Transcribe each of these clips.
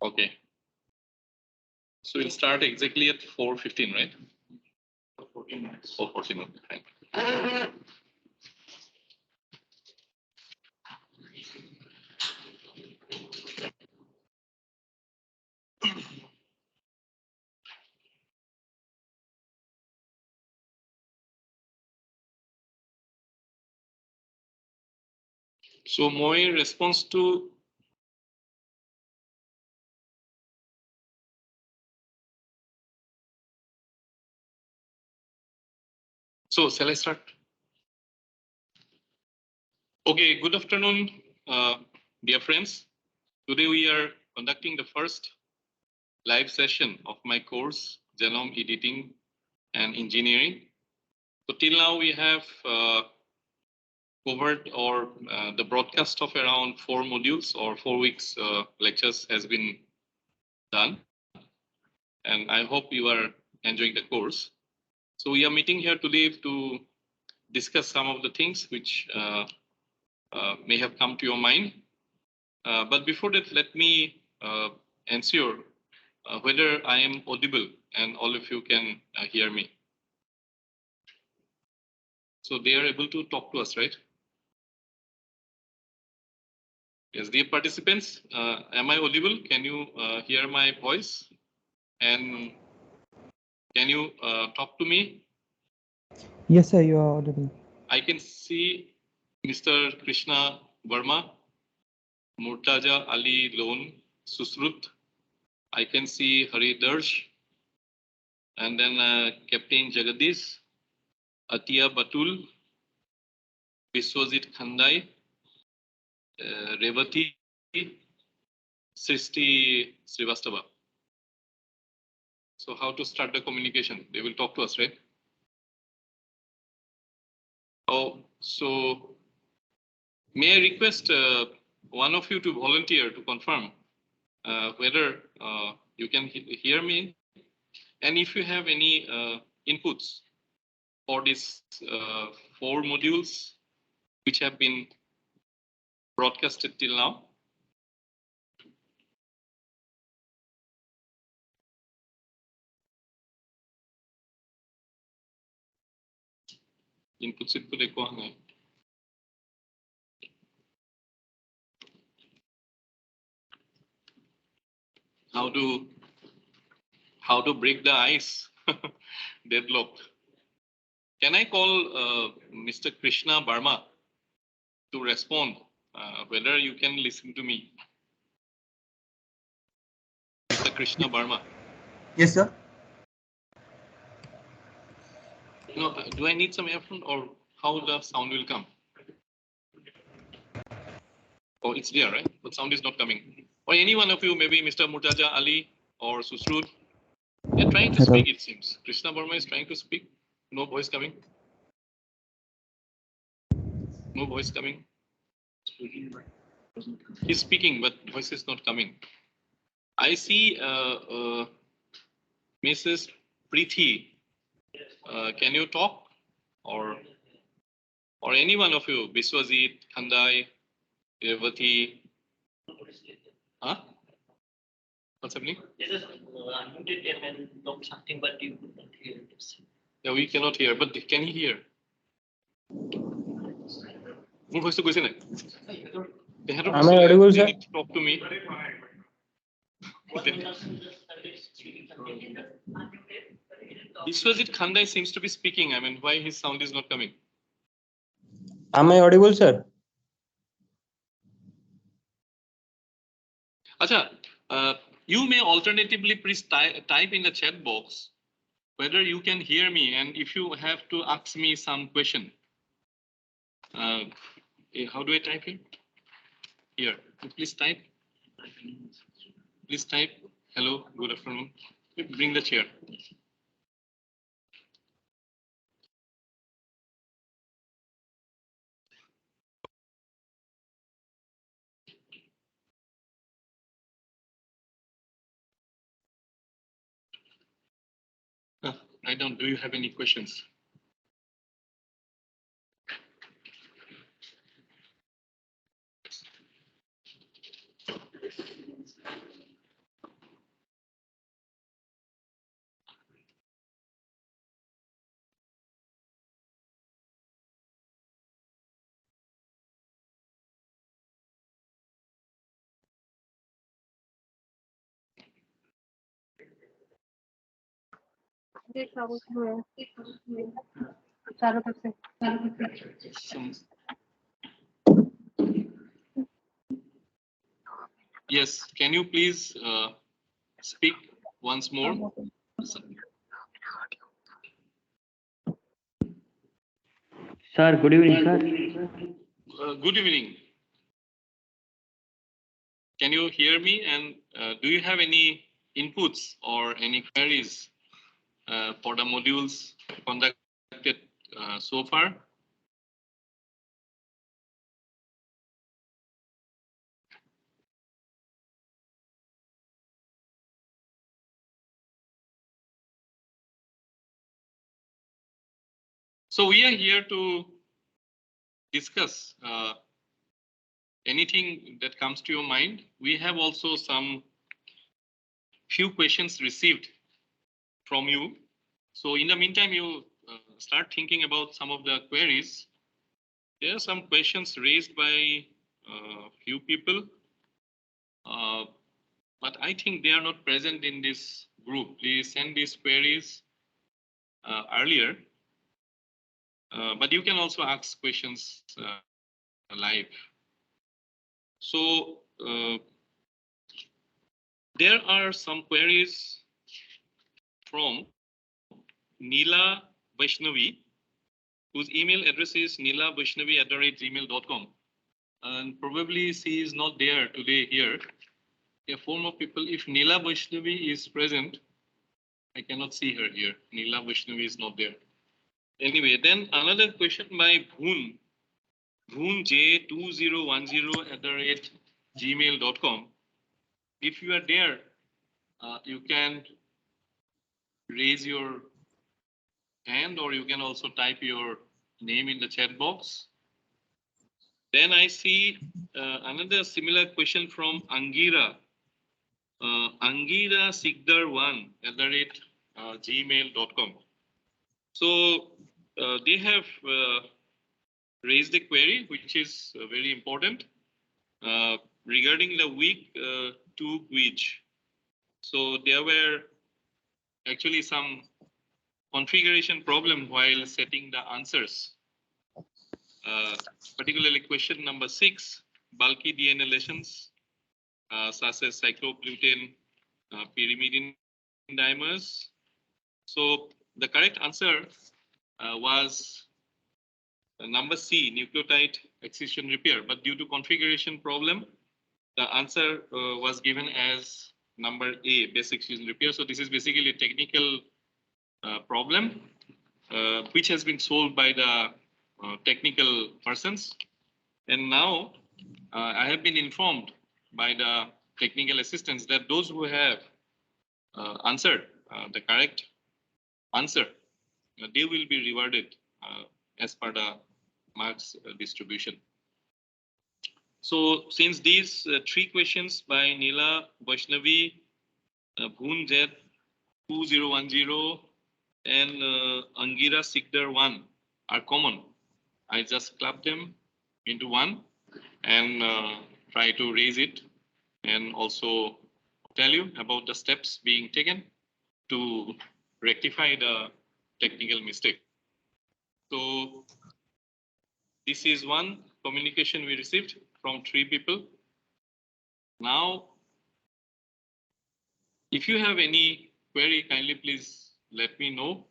Okay. So we'll start exactly at 4:15, right? 14 minutes. 14 minutes. Fine. So my response to shall I start? Okay, good afternoon, dear friends. Today we are conducting the first live session of my course, Genome Editing and Engineering. So till now we have covered or the broadcast of around 4 modules or 4 weeks lectures has been done. And I hope you are enjoying the course. So we are meeting here today to discuss some of the things which may have come to your mind. But before that, let me ensure whether I am audible and all of you can hear me. So they are able to talk to us, right? Yes, dear participants, am I audible? Can you hear my voice? And can you talk to me? Yes, sir, you are audible. I can see Mr. Krishna Verma, Murtaja Ali Lone, Susrut. I can see Hari Darsh, and then Captain Jagadish, Atia Batul, Biswajit Khandai, Revati, Srishti Srivastava. So how to start the communication? They will talk to us, right? Oh, so may I request one of you to volunteer to confirm whether you can hear me, and if you have any inputs for these 4 modules which have been broadcasted till now. Inputs how to break the ice deadlocked. Can I call Mr. Krishna Barma to respond whether you can listen to me? Mr. Krishna Barma. Yes, sir. No, do I need some earphone or how the sound will come? Oh, it's there, right? But sound is not coming. Or any one of you, maybe Mr. Murtaja Ali or Susrut. They're trying to speak, it seems. Krishna Barma is trying to speak. No voice coming. No voice coming. He's speaking, but voice is not coming. I see Mrs. Preeti. Can you talk? Or any one of you, Biswajit, Khandai, Revati. Huh? What's happening? This is unmuted them and talk something, but you could not hear it. Yeah, we cannot hear, but can he hear? মোৰ voice to গৈছে নাই? Am I audible, sir? They need to talk to me. Biswajit Khandai seems to be speaking. I mean, why his sound is not coming? Am I audible, sir? Acha, you may alternatively please type in the chat box whether you can hear me and if you have to ask me some question. How do I type here? Here, please type. Please type. Hello, good afternoon. Bring the chair. I don't. Do you have any questions? Some- Yes, can you please speak once more? Sir, good evening, sir. Good evening. Can you hear me? And do you have any inputs or any queries for the modules conducted so far? So we are here to discuss anything that comes to your mind. We have also some few questions received from you. So in the meantime, you start thinking about some of the queries. There are some questions raised by few people, but I think they are not present in this group. Please send these queries earlier, but you can also ask questions live. So there are some queries from Neela Vaishnavi, whose email address is neelavaishnavi@gmail.com. And probably she is not there today here. A form of people, if Neela Vaishnavi is present, I cannot see her here. Neela Vaishnavi is not there. Anyway, then another question by Bhoon J2010 @gmail.com. If you are there, you can raise your hand, or you can also type your name in the chat box. Then I see another similar question from Angira. Angira Sigdar1 @gmail.com. So they have raised a query which is very important regarding the week 2 quiz. So there were actually some configuration problem while setting the answers. Particularly question number 6, bulky DNA lesions such as cyclogluten, pyrimidine dimers. So the correct answer was number C, nucleotide excision repair. But due to configuration problem, the answer was given as number A, base excision repair. So this is basically a technical problem which has been solved by the technical persons. And now I have been informed by the technical assistants that those who have answered the correct answer, they will be rewarded as per the marks distribution. So since these 3 questions by Neela Vaishnavi, Bhoon Jet 2010, and Angira Sikdar 1 are common, I just club them into one and try to raise it and also tell you about the steps being taken to rectify the technical mistake. So this is one communication we received from 3 people. Now, if you have any query, kindly please let me know.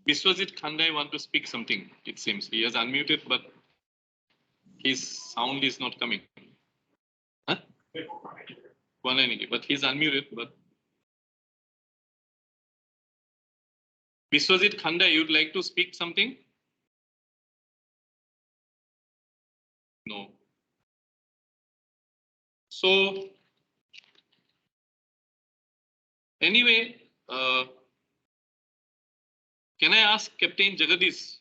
Biswajit Khandai want to speak something, it seems. He has unmuted, but his sound is not coming. Huh? But he's unmuted, but Biswajit Khandai, you'd like to speak something? No. So anyway, can I ask Captain Jagadish?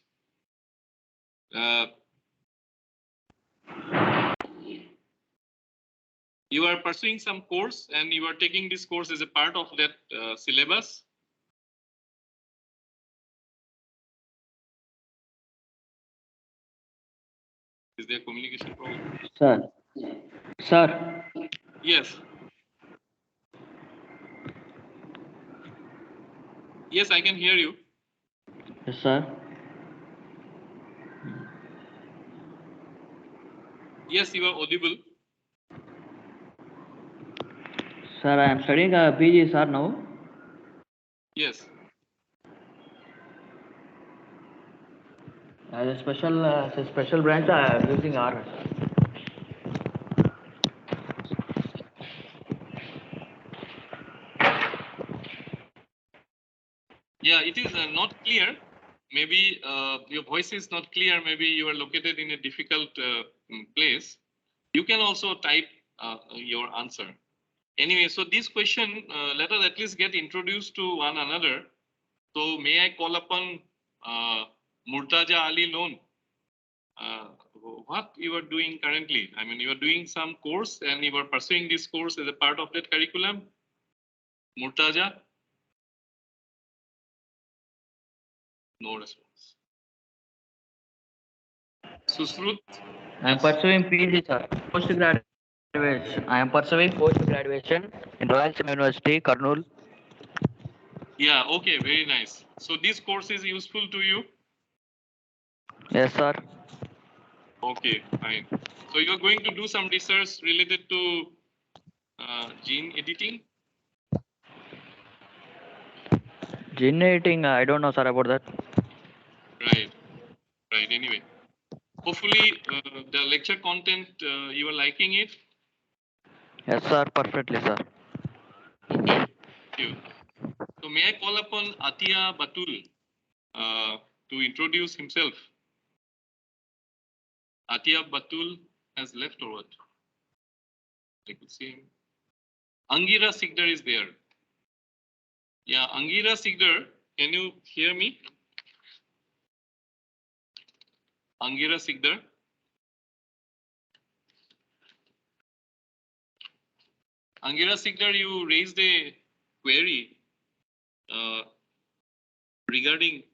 You are pursuing some course and you are taking this course as a part of that syllabus. Is there communication problem? Sir. Yes. Yes, I can hear you. Yes, sir. Yes, you are audible. Sir, I am studying PG, sir, now. Yes. As a special branch, I am using R. Yeah, it is not clear. Maybe your voice is not clear. Maybe you are located in a difficult place. You can also type your answer. Anyway, so this question, let us at least get introduced to one another. So may I call upon Murtaja Ali Lone? What you are doing currently? I mean, you are doing some course and you are pursuing this course as a part of that curriculum. Murtaja? No response. Susrut? I am pursuing PG, sir. Post-graduation. I am pursuing post-graduation in Royal Sima University, Kurnool. Yeah, okay, very nice. So this course is useful to you? Yes, sir. Okay, fine. So you are going to do some research related to gene editing? Gene editing, I don't know, sir, about that. Right, right. Anyway, hopefully the lecture content, you are liking it? Yes, sir, perfectly, sir. Okay, thank you. So may I call upon Atia Batul to introduce himself? Atia Batul has left or what? I could see him. Angira Sigdar is there. Yeah, Angira Sigdar, can you hear me? Angira Sigdar? Angira Sigdar, you raised a query regarding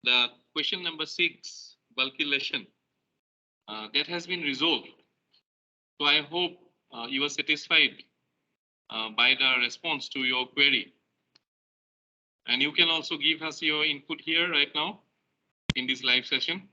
the question number 6, bulky lesion. That has been resolved. So I hope you are satisfied by the response to your query. And you can also give us your input here right now in this live session.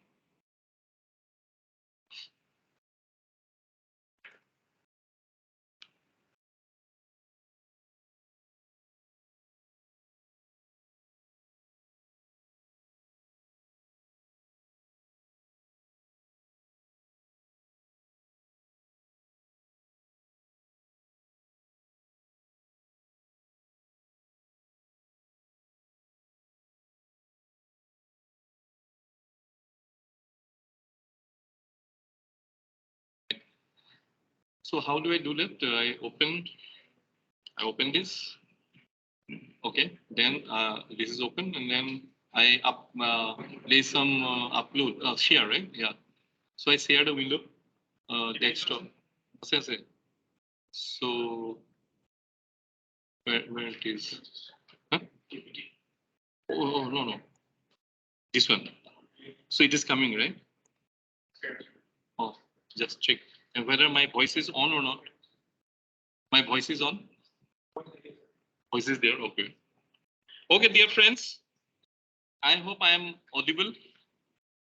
So how do I do that? I open this. Okay, then this is open, and then I place some upload share, right? Yeah. So I share the window, desktop. So where it is? Huh? Oh no, this one. So it is coming, right? Oh, just check and whether my voice is on or not. My voice is on. Voice is there. Okay. Okay, dear friends. I hope I am audible.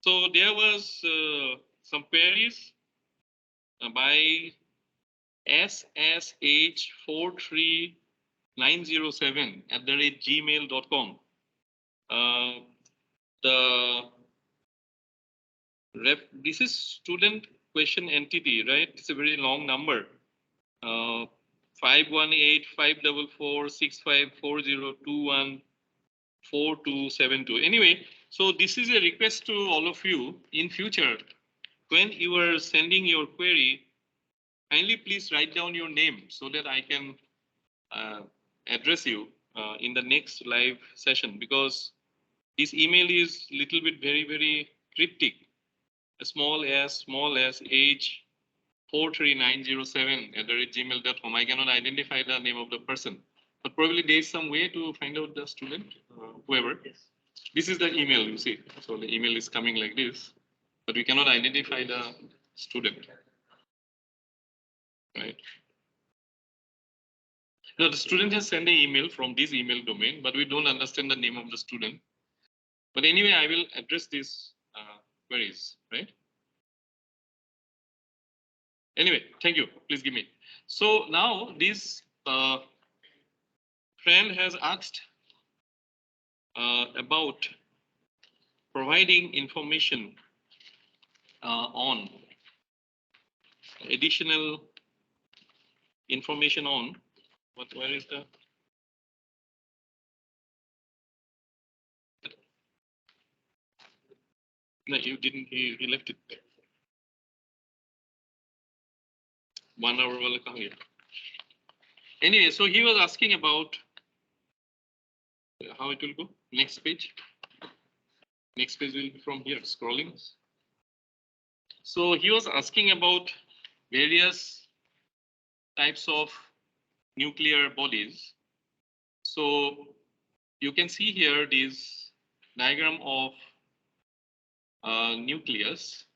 So there was some queries by ssh43907@gmail.com. The this is student question entity, right? It's a very long number. 518-544-654021-4272. Anyway, so this is a request to all of you in future. When you are sending your query, kindly please write down your name so that I can address you in the next live session, because this email is little bit very cryptic. Small s age 43907@gmail.com. I cannot identify the name of the person, but probably there is some way to find out the student, whoever. Yes. This is the email, you see. So the email is coming like this, but we cannot identify the student, right? No, the student has sent an email from this email domain, but we don't understand the name of the student. But anyway, I will address these queries, right? Anyway, thank you. Please give me. So now this friend has asked about providing information on additional information on where is the no, you didn't, he left it there. 1 hour wala kahan gaya? Anyway, so he was asking about how it will go. Next page will be from here, scrolling. So he was asking about various types of nuclear bodies. So you can see here this diagram of nucleus.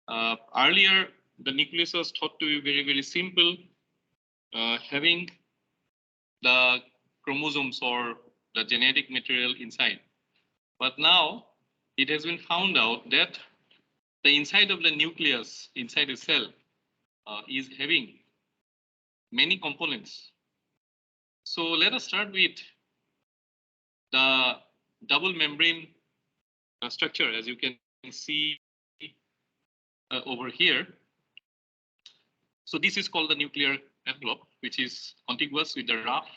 Earlier, the nucleus was thought to be very, very simple, having the chromosomes or the genetic material inside. But now it has been found out that the inside of the nucleus, inside a cell, is having many components. So let us start with the double membrane structure, as you can see over here. So this is called the nuclear envelope, which is contiguous with the rough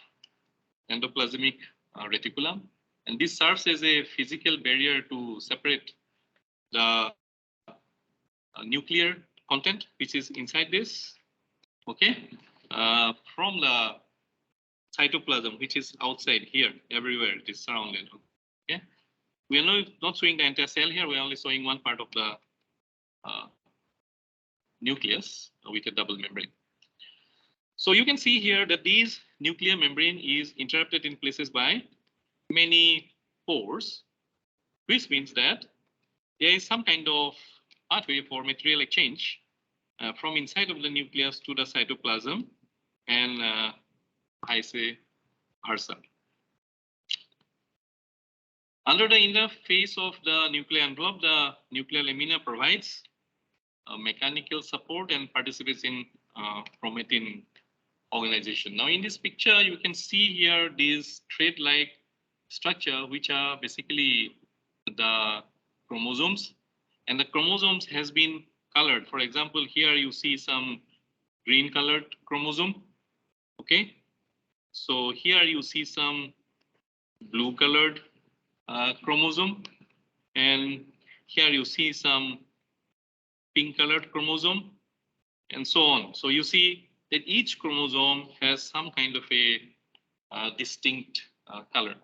endoplasmic reticulum. And this serves as a physical barrier to separate the nuclear content, which is inside this, okay, from the cytoplasm, which is outside here, everywhere it is surrounded, okay. We are not showing the entire cell here, we're only showing one part of the nucleus with a double membrane. So you can see here that this nuclear membrane is interrupted in places by many pores, which means that there is some kind of pathway for material exchange from inside of the nucleus to the cytoplasm, and I say versa. Under the interface of the nuclear envelope, the nuclear lamina provides mechanical support and participates in chromatin organization. Now in this picture, you can see here this thread-like structure, which are basically the chromosomes, and the chromosomes has been colored. For example, here you see some green colored chromosome, okay? So here you see some blue colored chromosome, and here you see some pink colored chromosome, and so on. So you see that each chromosome has some kind of a distinct color.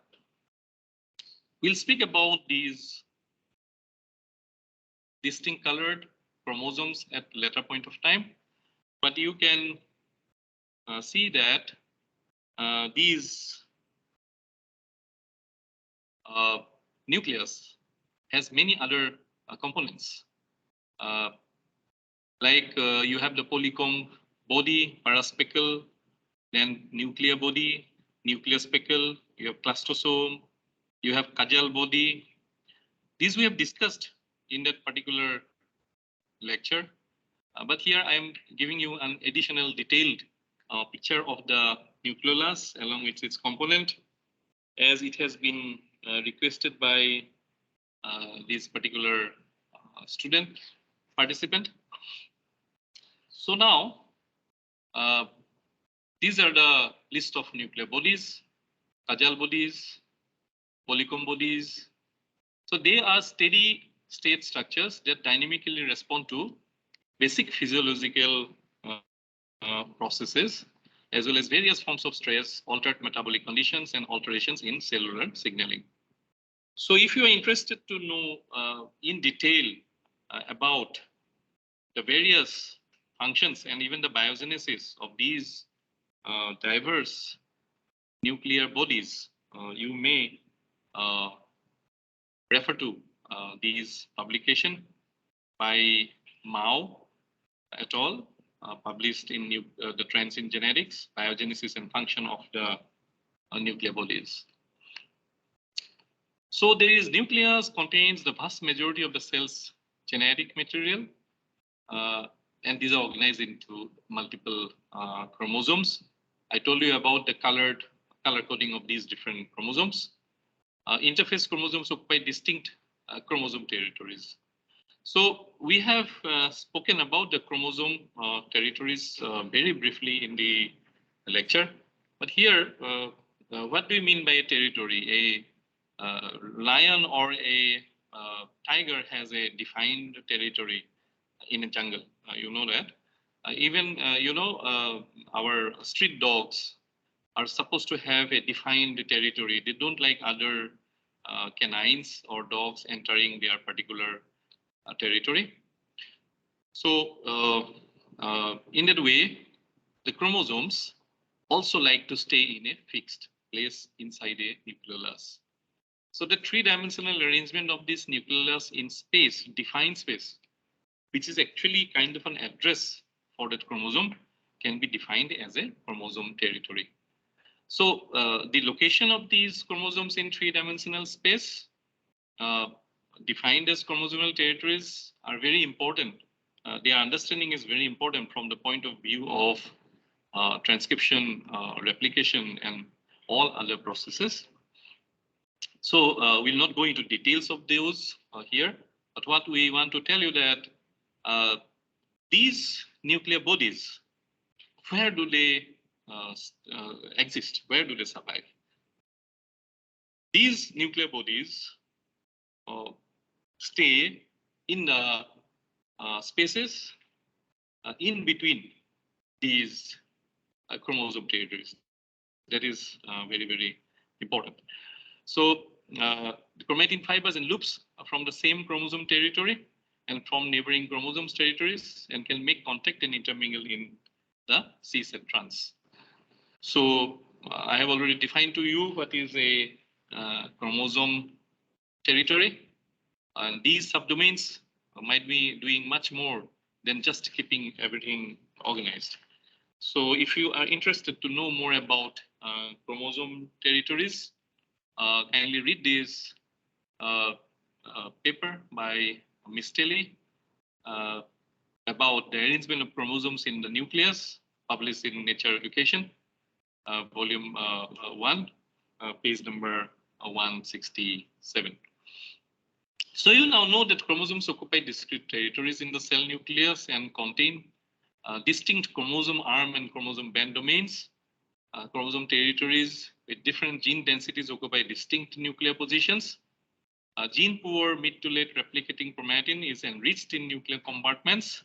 We'll speak about these distinct colored chromosomes at later point of time, but you can see that these nucleus has many other components. You have the polycomb body, paraspeckle, then nuclear body, nuclear speckle, you have clastosome, you have Kajal body. These we have discussed in that particular lecture, but here I am giving you an additional detailed picture of the nucleolus along with its component, as it has been requested by this particular student participant. So now, these are the list of nuclear bodies, Kajal bodies, polycomb bodies. So they are steady state structures that dynamically respond to basic physiological processes, as well as various forms of stress, altered metabolic conditions, and alterations in cellular signaling. So if you are interested to know in detail about the various functions and even the biogenesis of these diverse nuclear bodies, you may refer to these publication by Mao et al. published in the Trends in Genetics, Biogenesis and Function of the Nuclear Bodies. So there is nucleus contains the vast majority of the cell's genetic material, and these are organized into multiple chromosomes. I told you about the color coding of these different chromosomes. Interface chromosomes occupy distinct chromosome territories. So we have spoken about the chromosome territories very briefly in the lecture, but here, what do you mean by a territory? A lion or a tiger has a defined territory in a jungle. You know that. Even our street dogs are supposed to have a defined territory. They don't like other canines or dogs entering their particular territory. So in that way, the chromosomes also like to stay in a fixed place inside a nucleolus. So the three-dimensional arrangement of this nucleolus in space, defined space, which is actually kind of an address for that chromosome, can be defined as a chromosome territory. So the location of these chromosomes in three-dimensional space defined as chromosomal territories are very important. Their understanding is very important from the point of view of transcription, replication, and all other processes. So we'll not go into details of those here, but what we want to tell you that these nuclear bodies, where do they exist? Where do they survive? These nuclear bodies stay in the spaces in between these chromosome territories. That is very, very important. So the chromatin fibers and loops are from the same chromosome territory and from neighboring chromosomes territories and can make contact and intermingle in the cis and trans. So I have already defined to you what is a chromosome territory. And these subdomains might be doing much more than just keeping everything organized. So if you are interested to know more about chromosome territories, kindly read this paper by Miss Tilly about the arrangement of chromosomes in the nucleus, published in Nature Education, volume 1, page number 167. So you now know that chromosomes occupy discrete territories in the cell nucleus and contain distinct chromosome arm and chromosome band domains. Chromosome territories with different gene densities occupy distinct nuclear positions. Gene-poor mid to late replicating chromatin is enriched in nuclear compartments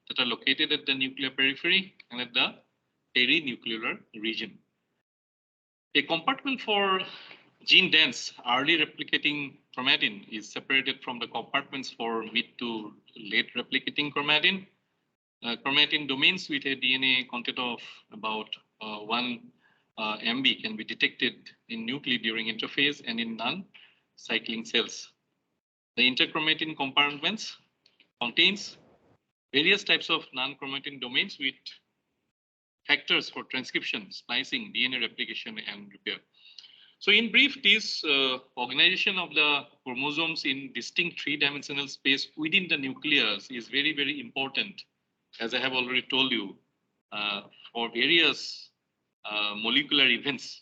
that are located at the nuclear periphery and at the perinuclear region. A compartment for gene-dense early replicating chromatin is separated from the compartments for mid to late replicating chromatin. Chromatin domains with a DNA content of about 1 MB can be detected in nuclei during interphase and in non-cycling cells. The interchromatin compartments contains various types of non-chromatin domains with factors for transcription, splicing, DNA replication, and repair. So in brief, this organization of the chromosomes in distinct three-dimensional space within the nucleus is very, very important, as I have already told you, for various molecular events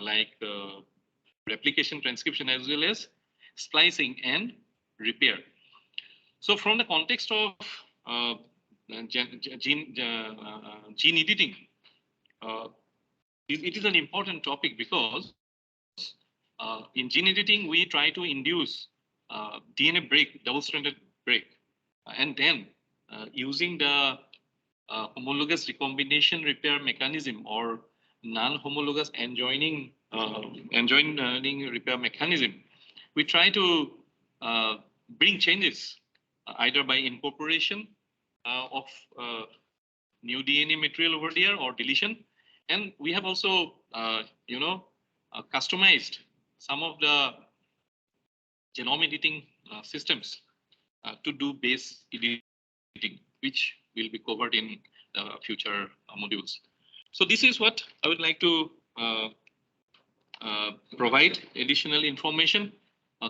like replication, transcription, as well as splicing and repair. So from the context of gene editing, it is an important topic because in gene editing, we try to induce DNA break, double-stranded break, and then using the homologous recombination repair mechanism or non-homologous enjoining repair mechanism, we try to bring changes either by incorporation of new DNA material over there or deletion. And we have also, customized some of the genome editing systems to do base editing, which will be covered in the future modules. So this is what I would like to provide additional information.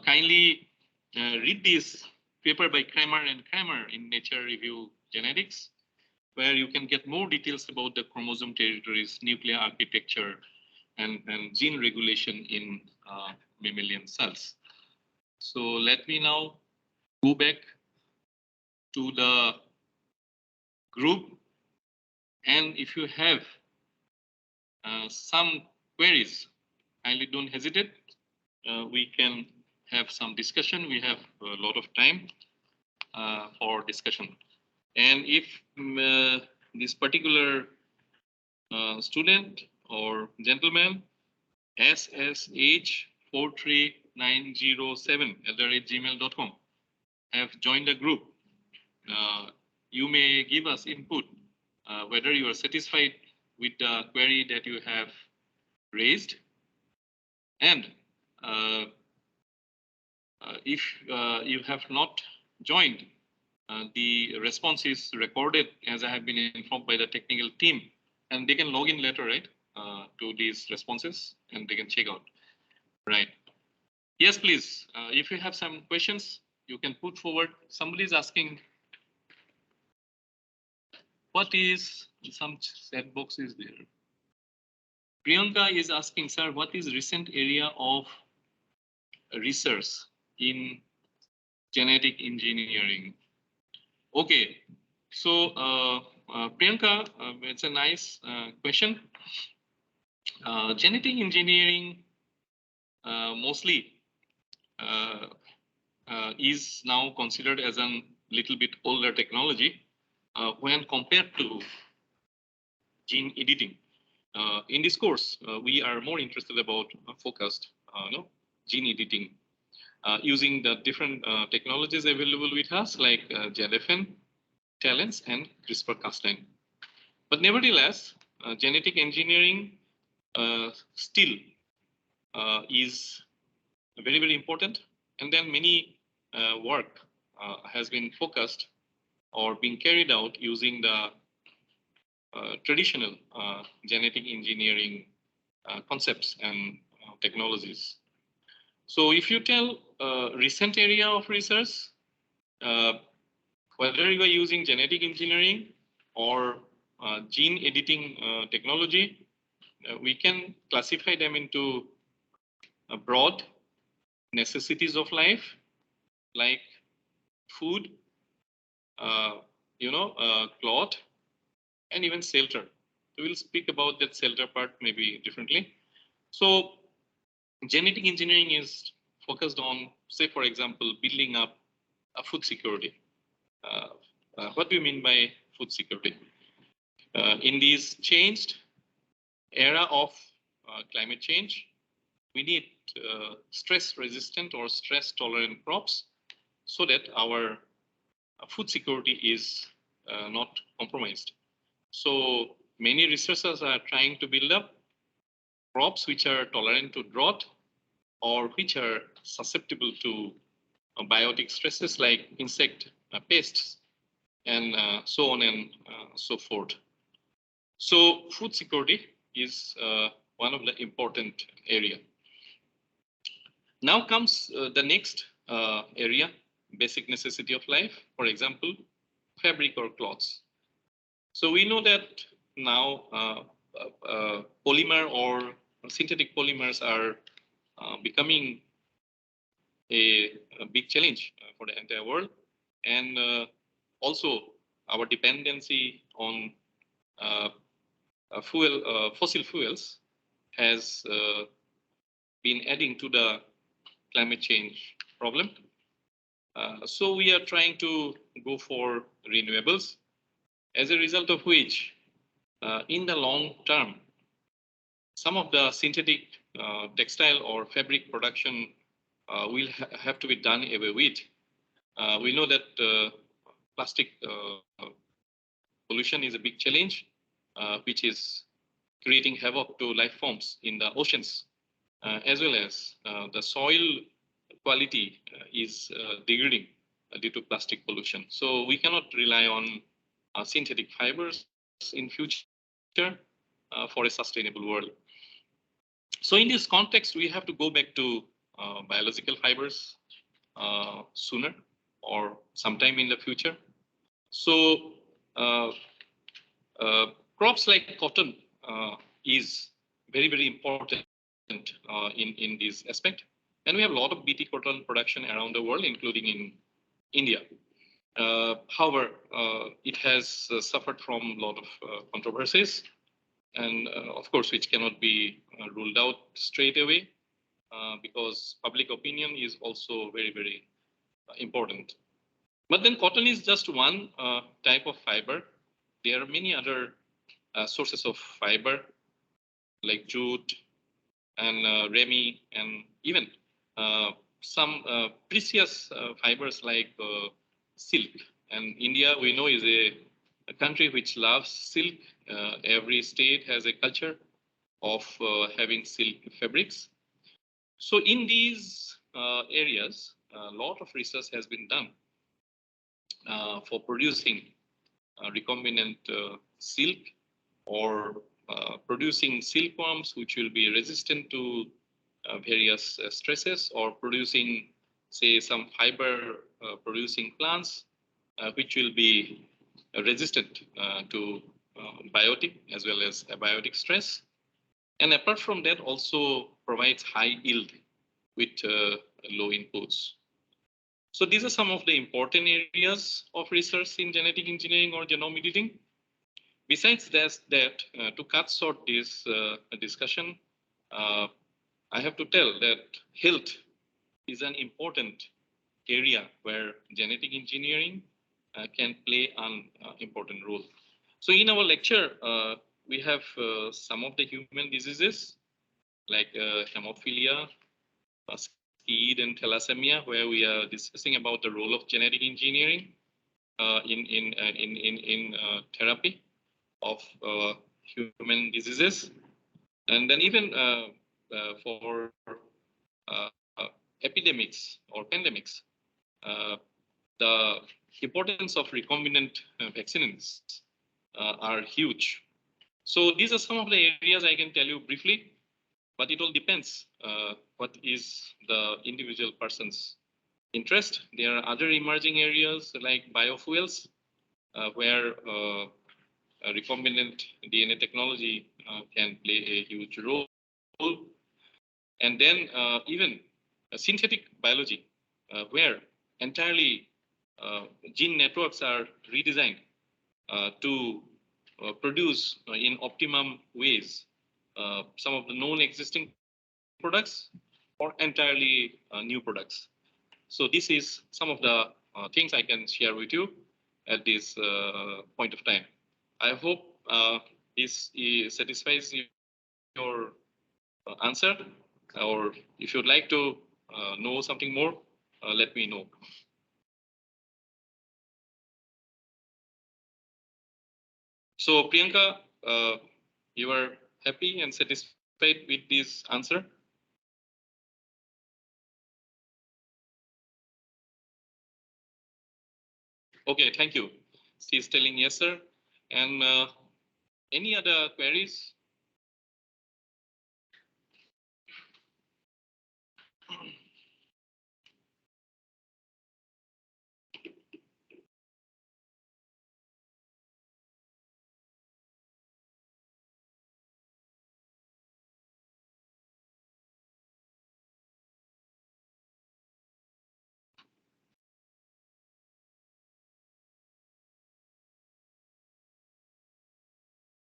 Kindly read this paper by Kramer and Kramer in Nature Review Genetics, where you can get more details about the chromosome territories, nuclear architecture, and gene regulation in mammalian cells. So let me now go back to the group, and if you have some queries, kindly don't hesitate. We can have some discussion. We have a lot of time for discussion. And if this particular student or gentleman, ssh43907@gmail.com, have joined the group, you may give us input whether you are satisfied with the query that you have raised, and if you have not joined, the response is recorded, as I have been informed by the technical team, and they can log in later, right, to these responses, and they can check out. Right. Yes, please. If you have some questions, you can put forward. Somebody is asking, what is some chat box is there? Priyanka is asking, sir, what is recent area of research in genetic engineering? Okay, so Priyanka, it's a nice question. Genetic engineering mostly is now considered as a little bit older technology when compared to gene editing. In this course, we are more interested about focused gene editing using the different technologies available with us, like ZFN, TALENS, and CRISPR-Cas9. But nevertheless, genetic engineering still is very, very important. And then many work has been focused or being carried out using the traditional genetic engineering concepts and technologies. So if you tell recent area of research, whether you are using genetic engineering or gene editing technology, we can classify them into broad necessities of life, like food, cloth, and even shelter. We will speak about that shelter part maybe differently. So genetic engineering is focused on, say, for example, building up a food security. What do you mean by food security? In this changed era of climate change, we need stress-resistant or stress-tolerant crops so that our food security is not compromised. So many researchers are trying to build up crops which are tolerant to drought or which are susceptible to biotic stresses like insect pests and so on and so forth. So food security is one of the important area. Now comes the next area, basic necessity of life, for example, fabric or cloths. So we know that now polymer or synthetic polymers are becoming a big challenge for the entire world. And also our dependency on fossil fuels has been adding to the climate change problem. So we are trying to go for renewables, as a result of which, in the long term, some of the synthetic textile or fabric production will have to be done away with. We know that plastic pollution is a big challenge, which is creating havoc to life forms in the oceans, as well as the soil quality is degrading due to plastic pollution. So we cannot rely on synthetic fibers in future for a sustainable world. So in this context, we have to go back to biological fibers sooner or sometime in the future. So crops like cotton is very, very important in this aspect. And we have a lot of BT cotton production around the world, including in India. However, it has suffered from a lot of controversies, and of course, which cannot be ruled out straight away because public opinion is also very, very important. But then cotton is just one type of fiber. There are many other sources of fiber like jute and remi, and even some precious fibers like silk. And India, we know, is a country which loves silk. Every state has a culture of having silk fabrics. So in these areas, a lot of research has been done for producing recombinant silk or producing silkworms which will be resistant to various stresses, or producing, say, some fiber producing plants which will be resistant to biotic as well as abiotic stress. And apart from that, also provides high yield with low inputs. So these are some of the important areas of research in genetic engineering or genome editing. Besides that, to cut short this discussion, I have to tell that health is an important area where genetic engineering can play an important role. So in our lecture, we have some of the human diseases like hemophilia, SCID, and thalassemia, where we are discussing about the role of genetic engineering in therapy of human diseases. And then even for epidemics or pandemics, the importance of recombinant vaccines are huge. So these are some of the areas I can tell you briefly, but it all depends what is the individual person's interest. There are other emerging areas like biofuels, where recombinant DNA technology can play a huge role. And then even synthetic biology, where entirely gene networks are redesigned to produce in optimum ways some of the known existing products or entirely new products. So this is some of the things I can share with you at this point of time. I hope this satisfies your answer, or if you'd like to know something more, let me know. So Priyanka, you are happy and satisfied with this answer? Okay, thank you. She's telling yes, sir. And any other queries?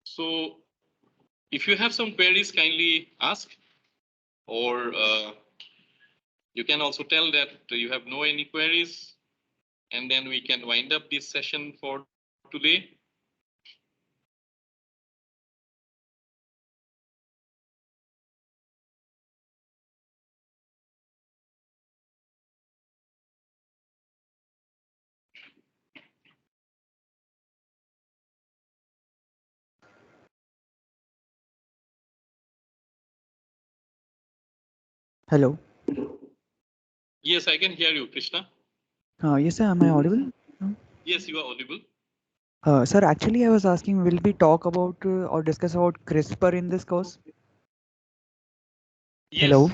So if you have some queries, kindly ask, or you can also tell that you have no any queries, and then we can wind up this session for today. Hello. Yes, I can hear you, Krishna. Yes, sir. Am I audible? Yes, you are audible. Sir, actually, I was asking, will we talk about or discuss about CRISPR in this course? Yes. Hello?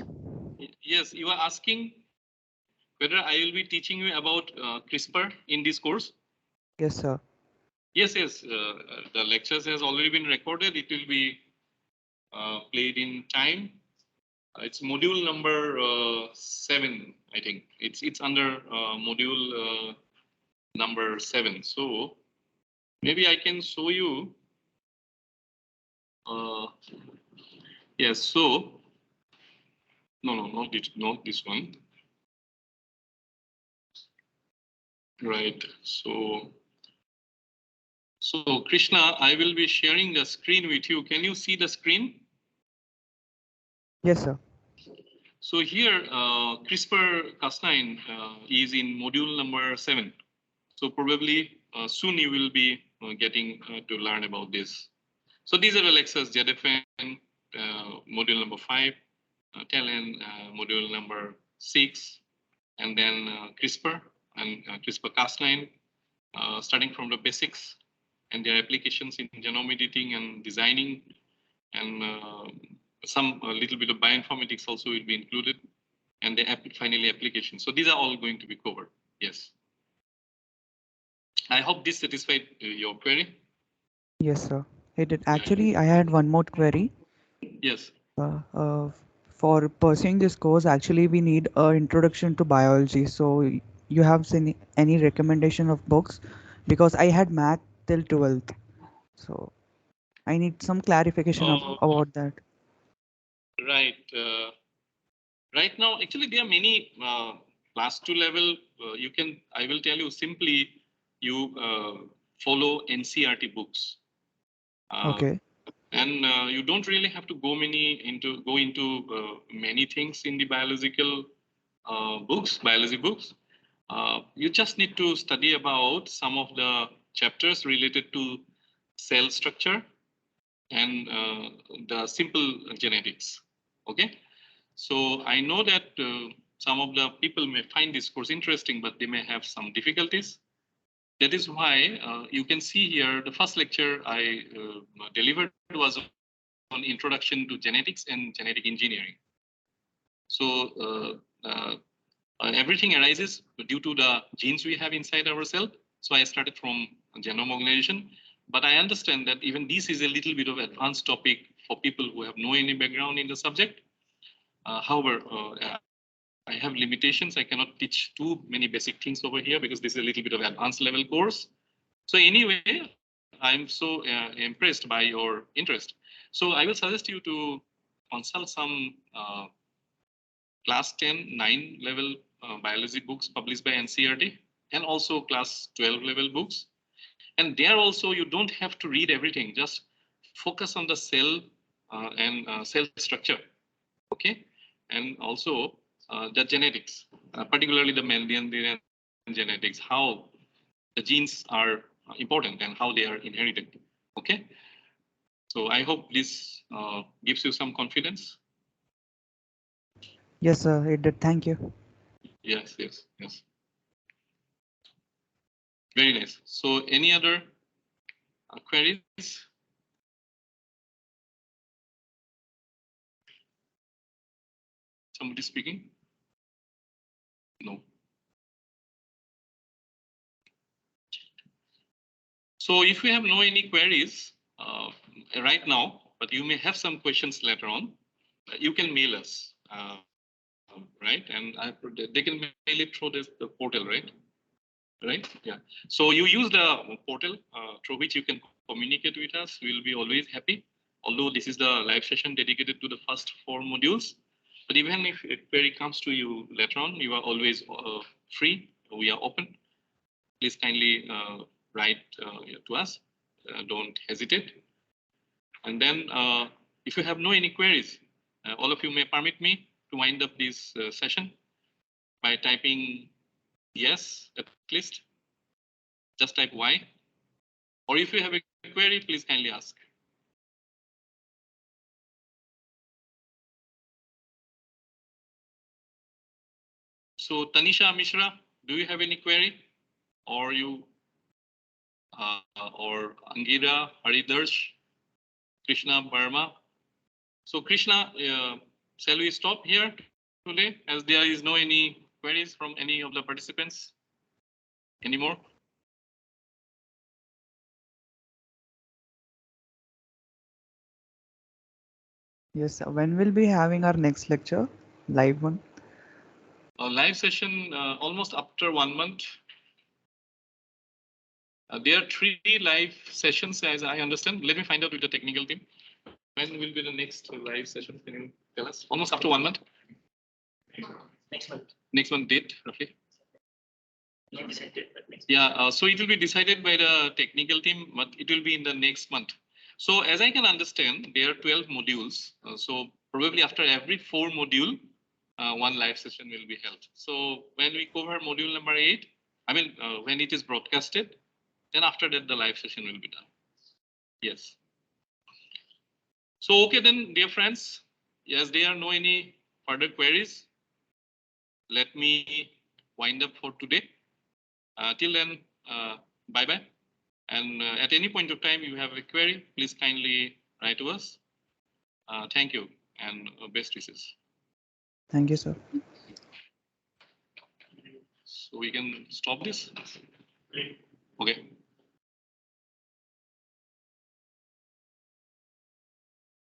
Yes, you are asking whether I will be teaching you about CRISPR in this course. Yes, sir. Yes, yes. The lectures has already been recorded. It will be played in time. It's module number 7, I think. It's under module number 7. So maybe I can show you. Yes. So no, not this one. Right. So Krishna, I will be sharing the screen with you. Can you see the screen? Yes, sir. So here, CRISPR-Cas9 is in module number 7. So probably soon you will be getting to learn about this. So these are the lectures: ZFN, module number 5, TELN, module number 6, and then CRISPR and CRISPR-Cas9, starting from the basics and their applications in genome editing and designing, and some little bit of bioinformatics also will be included, and the finally application. So these are all going to be covered. Yes. I hope this satisfied your query. Yes, sir. It did. Actually, I had one more query. Yes. For pursuing this course, actually, we need an introduction to biology. So you have seen any recommendation of books? Because I had math till 12th. So I need some clarification about that. Right. Right now, actually, there are many class 2 level. I will tell you simply, you follow NCERT books. Okay. And you don't really have to go into many things in the biological biology books. You just need to study about some of the chapters related to cell structure and the simple genetics. Okay, so I know that some of the people may find this course interesting, but they may have some difficulties. That is why you can see here the first lecture I delivered was on introduction to genetics and genetic engineering. So everything arises due to the genes we have inside our cell. So I started from genome organization, but I understand that even this is a little bit of advanced topic for people who have no any background in the subject. However, I have limitations. I cannot teach too many basic things over here because this is a little bit of advanced level course. So anyway, I'm so impressed by your interest. So I will suggest you to consult some class 10, 9 level biology books published by NCERT, and also class 12 level books. And there also you don't have to read everything, just focus on the cell and cell structure, okay? And also the genetics, particularly the Mendelian genetics, how the genes are important and how they are inherited, okay? So I hope this gives you some confidence. Yes, sir. It did. Thank you. Yes. Very nice. So any other queries? Somebody speaking? No. So if you have no any queries right now, but you may have some questions later on, you can mail us, right? And they can mail it through the portal, right? Right? Yeah. So you use the portal through which you can communicate with us. We'll be always happy. Although this is the live session dedicated to the first 4 modules, but even if a query comes to you later on, you are always free. We are open. Please kindly write to us. Don't hesitate. And then if you have no any queries, all of you may permit me to wind up this session by typing yes at least. Just type Y. Or if you have a query, please kindly ask. So Tanisha Mishra, do you have any query, or you or Angira, Haridarsh, Krishna Burma. So Krishna, shall we stop here today as there is no any queries from any of the participants anymore? Yes, sir. When will be having our next lecture? Live one? A live session almost after 1 month. There are 3 live sessions as I understand. Let me find out with the technical team. When will be the next live session? Can you tell us? Almost after 1 month? Next month. Next month date, roughly? Not decided, but next Yeah, so it will be decided by the technical team, but it will be in the next month. So as I can understand, there are 12 modules. So probably after every 4 module, 1 live session will be held. So when we cover module number 8, I mean, when it is broadcasted, then after that, the live session will be done. Yes. So, okay then, dear friends, as there are no any further queries, let me wind up for today. Till then, bye-bye. And at any point of time you have a query, please kindly write to us. Thank you and best wishes. Thank you, sir. So we can stop this. Okay.